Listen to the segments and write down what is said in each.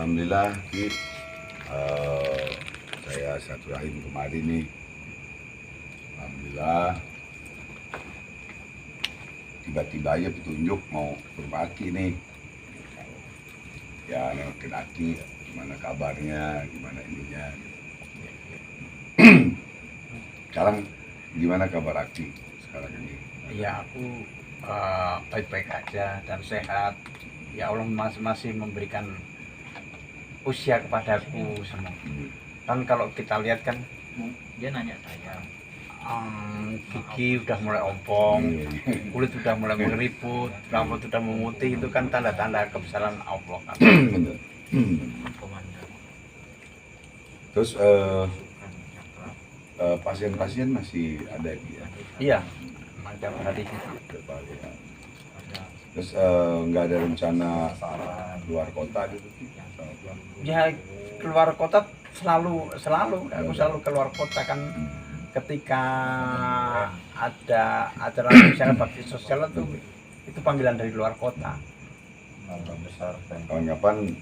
Alhamdulillah, saya silaturahim kemarin nih. Alhamdulillah, tiba-tiba aja petunjuk mau ke rumah Aki nih. Ya, nengokin Aki, gimana kabarnya, gimana ininya. Sekarang gimana kabar Aki sekarang ini? Ya, aku baik-baik aja dan sehat. Ya Allah masih memberikan usia kepadaku semua. Kan kalau kita lihat kan dia nanya saya, gigi udah mulai ompong, kulit udah mulai mengeriput, rambut udah memutih, itu kan tanda-tanda kebesaran Allah kan. Bener. Terus pasien-pasien masih ada ya? Iya, macam tadi. Terus nggak ada rencana keluar kota gitu? Ya keluar kota selalu aku selalu keluar kota kan. Ketika ada acara misalnya bakti sosial itu panggilan dari luar kota. Kapan-kapan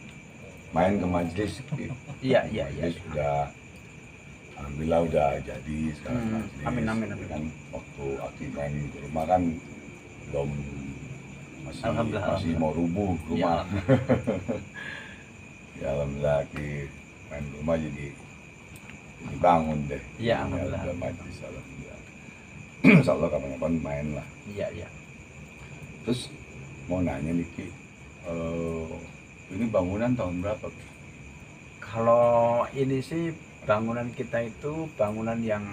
main ke majelis? Iya. Sudah, alhamdulillah udah jadi sekarang majelis. Amin. Kan waktu Aki main ke rumah kan belum masih mau rubuh rumah. Ya alhamdulillah Aki main ke rumah jadi dibangun deh. Iya alhamdulillah. Udah majelis alhamdulillah. Insyaallah kapan-kapan main lah. Iya. Terus mau nanya nih Ki, ini bangunan tahun berapa? Kalau ini sih bangunan kita itu bangunan yang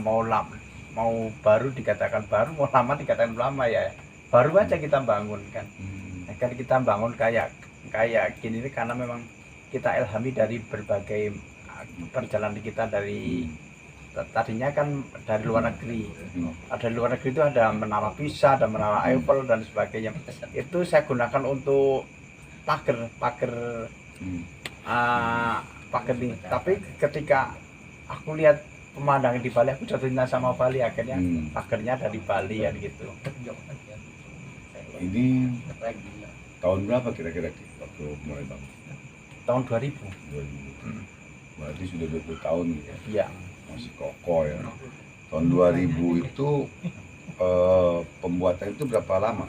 mau baru dikatakan baru, mau lama dikatakan lama ya. Baru aja kita bangun kan. Kan kita bangun kayak gini karena memang kita ilhami dari berbagai perjalanan kita dari tadinya kan dari luar negeri. Ada di luar negeri itu ada menara Pisa, ada menara Eiffel dan sebagainya. Itu saya gunakan untuk pagar ini. Tapi ketika aku lihat pemandangan di Bali, aku jatuh cinta sama Bali, akhirnya pagarnya ada di Bali ya gitu. Ini tahun berapa kira-kira waktu mulai bangun? Tahun 2000. Berarti sudah 20 tahun ya? Iya. Masih kokoh ya. Tahun 2000 itu pembuatan itu berapa lama?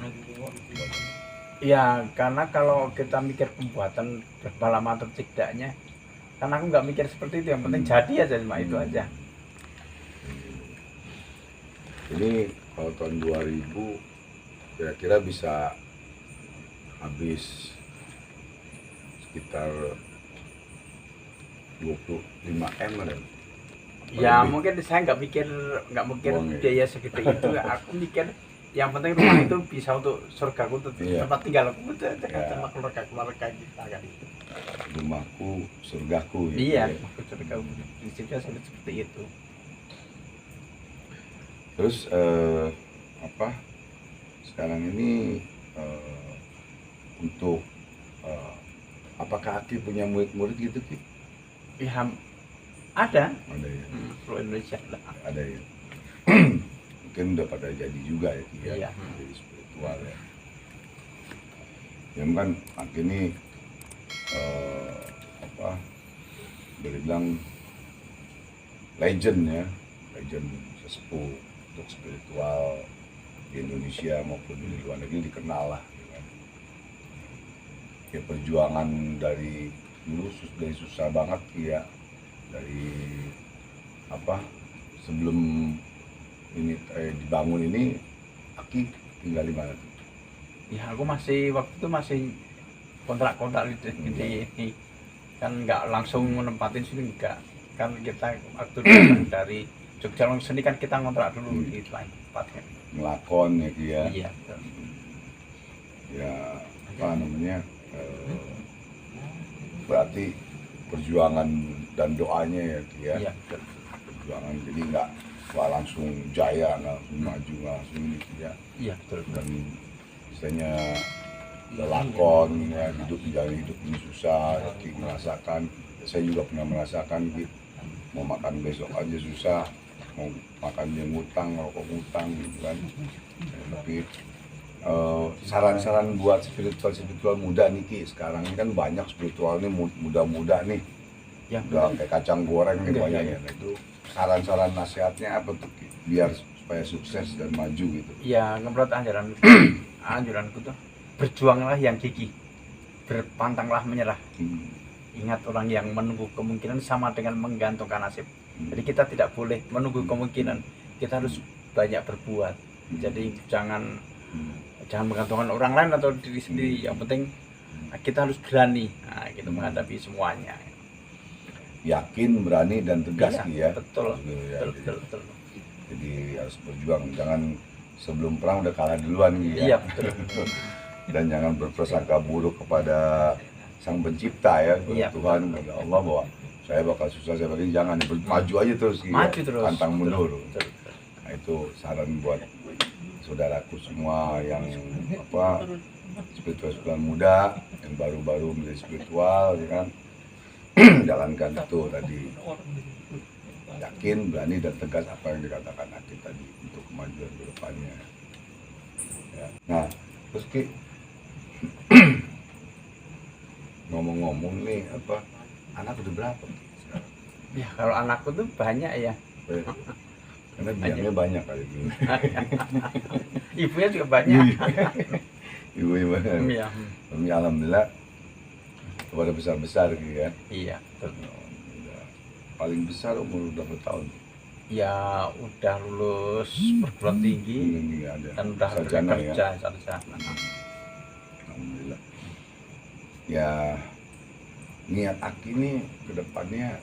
Ya, karena kalau kita mikir pembuatan berapa lama atau tidaknya, karena aku nggak mikir seperti itu, yang penting jadi aja, cuma itu aja. Ini kalau tahun 2000 kira-kira bisa habis sekitar 25 M ada. Ya mungkin saya nggak mikir biaya segitu itu. Aku mikir yang penting rumah itu bisa untuk surgaku, untuk tempat tinggal aku, sama keluarga kita kan itu. Rumahku surgaku. Iya, rumahku surgaku. Prinsipnya seperti itu. Terus sekarang ini untuk apakah Aki punya murid-murid gitu Ki? Ya ada Ya. Seluruh Indonesia lah. Ada ya. Mungkin udah pada jadi juga ya Ki ya. Iya. Jadi spiritual ya. Ya kan Aki ini boleh bilang legend sesepuh untuk spiritual di Indonesia maupun di luar negeri dikenal lah kan. Ya perjuangan dari dulu dari susah banget ya, dari sebelum ini dibangun ini Aki tinggal di mana? Ya aku waktu itu masih kontrak di kan nggak langsung menempatin sini, enggak kan. Kita waktu dari Jogja langsung sini kan kita ngontrak dulu di tempatnya Ngelakon ya Ki ya. Iya. Ya berarti perjuangan dan doanya ya Ki ya. Iya. Perjuangan, jadi nggak langsung jaya, nggak langsung maju, nggak langsung ini ya. Iya betul. Dan misalnya lelakon ya, jalan hidup ini susah ya, Ki merasakan. Saya juga pernah merasakan Ki, mau makan besok aja susah, mau makan dia ngutang, rokok ngutang gitu kan. Ya, tapi saran-saran buat spiritual muda nih Ki. Sekarang ini kan banyak spiritual nih muda-muda nih, Yang udah penting kayak kacang goreng nih Iya, banyak iya. ya. Nah, itu saran-saran nasihatnya apa tuh Ki? Biar supaya sukses dan maju gitu. ya menurut anjuranku tuh berjuanglah yang gigih, berpantanglah menyerah. Ingat, orang yang menunggu kemungkinan sama dengan menggantungkan nasib. Jadi kita tidak boleh menunggu kemungkinan, kita harus banyak berbuat. Jadi jangan menggantungkan orang lain atau diri sendiri. Yang penting kita harus berani, gitu, menghadapi semuanya. Yakin, berani dan tegas Iya, Ki ya. betul, Gitu ya. betul. Jadi harus berjuang, jangan sebelum perang udah kalah duluan Ki ya. Iya, betul. Dan jangan berprasangka buruk kepada Sang Pencipta ya, kepada Iya, Tuhan, kepada Allah, bahwa saya bakal susah, saya bakal ini. Jangan, maju aja terus Ki, Maju ya. terus. Pantang mundur. Betul. Nah, itu saran buat saudaraku semua yang spiritual muda, yang baru-baru menjadi spiritual, ya kan. Jalankan itu tadi, yakin, berani dan tegas apa yang dikatakan Akid tadi untuk kemajuan ke depannya ya. Nah terus Ki, ngomong-ngomong nih, anak udah berapa Ki sekarang? Ya kalau anakku tuh banyak ya. Karena biangnya banyak kali ini. Ibunya juga banyak. Ibu banyak. Iya. Tapi alhamdulillah pada besar-besar gitu ya. Iya, betul. Udah paling besar umur berapa tahun? Ya udah lulus perguruan tinggi Ini ada dan udah sarjana ya. kerja sarjana. Alhamdulillah. Ya niat Aki ini ke depannya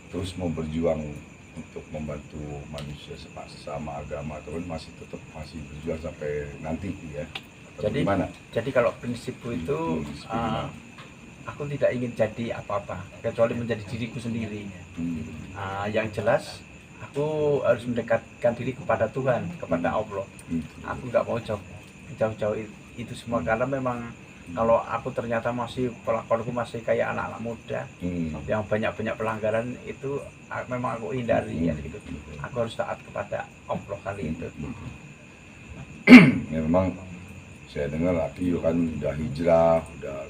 terus mau berjuang untuk membantu manusia sesama agama, atau masih tetap berjuang sampai nanti ya. Atau Jadi gimana? Jadi kalau prinsipku itu aku tidak ingin jadi apa-apa kecuali menjadi diriku sendiri. Yang jelas aku harus mendekatkan diri kepada Tuhan, kepada Allah. Aku nggak mau jauh-jauh itu semua, karena memang kalau aku ternyata masih pelakonku masih kayak anak-anak muda yang banyak-banyak pelanggaran, itu memang aku hindari ya gitu. Aku harus taat kepada Allah kali itu. Ya memang saya dengar Aki kan udah hijrah, udah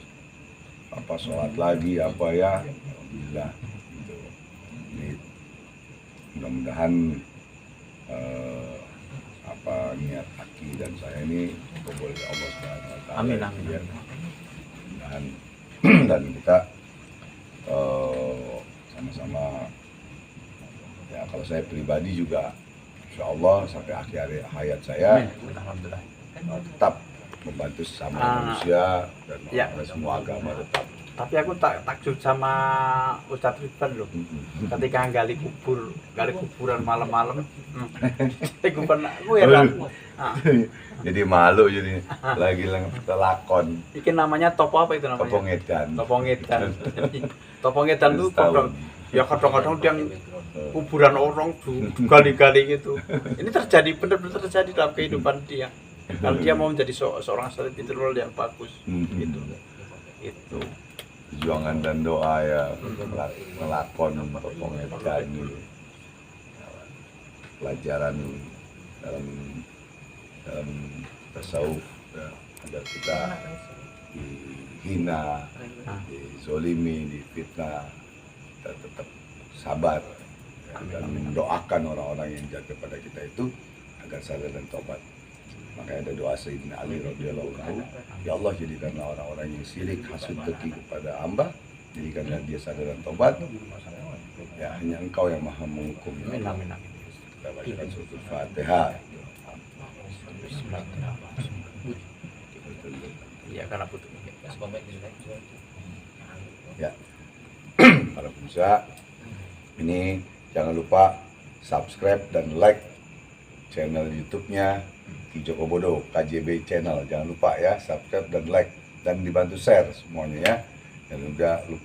sholat lagi ya, alhamdulillah gitu. Ini mudah-mudahan niat Aki dan saya ini dikabul oleh Allah Subhanahu wa Ta'ala. Amin. Ya. Mudah-mudahan dan kita sama-sama ya, kalau saya pribadi juga insya Allah sampai akhir hayat saya Alhamdulillah. tetap membantu sesama manusia dan semua agama tetap. Tapi aku takjub sama Ustadz Ridwan loh. Ketika gali kuburan malam-malam, kuburan aku heran. Jadi malu, jadi lagi lakon. Ini namanya topo apa itu namanya? Topongedan. Topongedan itu kadang-kadang yang kuburan orang gali-gali gitu. Ini benar-benar terjadi dalam kehidupan dia. Kalau dia mau menjadi seorang spiritual yang bagus, gitu. Itu. Perjuangan dan doa ya, melakon Topongedan ini. Pelajaran dalam tasawuf ya, agar kita dihina, dizolimi, difitnah, kita tetap sabar ya, dan mendoakan orang-orang yang jahat kepada kita itu agar sadar dan tobat. Makanya ada doa Sayyidina Ali radhiyallahu anhu, ya Allah, jadikanlah orang-orang yang sirik, hasud, dengki kepada hamba, jadikanlah dia sadar dan tobat. Ya hanya Engkau yang maha menghukum. Amin. Kita bacakan suratul Fatihah. Iya, karena butuh. Ya, para pemirsa, ini jangan lupa subscribe dan like channel YouTube-nya Ki Joko Bodo KJB Channel. Jangan lupa ya, subscribe dan like dan dibantu share semuanya ya. Dan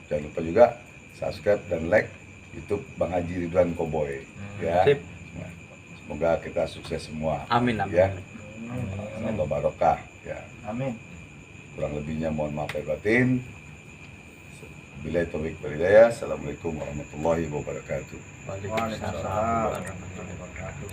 jangan lupa juga subscribe dan like YouTube Bang Haji Ridwan Koboy ya. Sip. Semoga kita sukses semua. Amin. Ya. Semoga barokah ya. Amin. Kurang lebihnya mohon maaf lahir batin. Billahi taufiq wal hidayah. Assalamualaikum warahmatullahi wabarakatuh. Waalaikumsalam warahmatullahi wabarakatuh.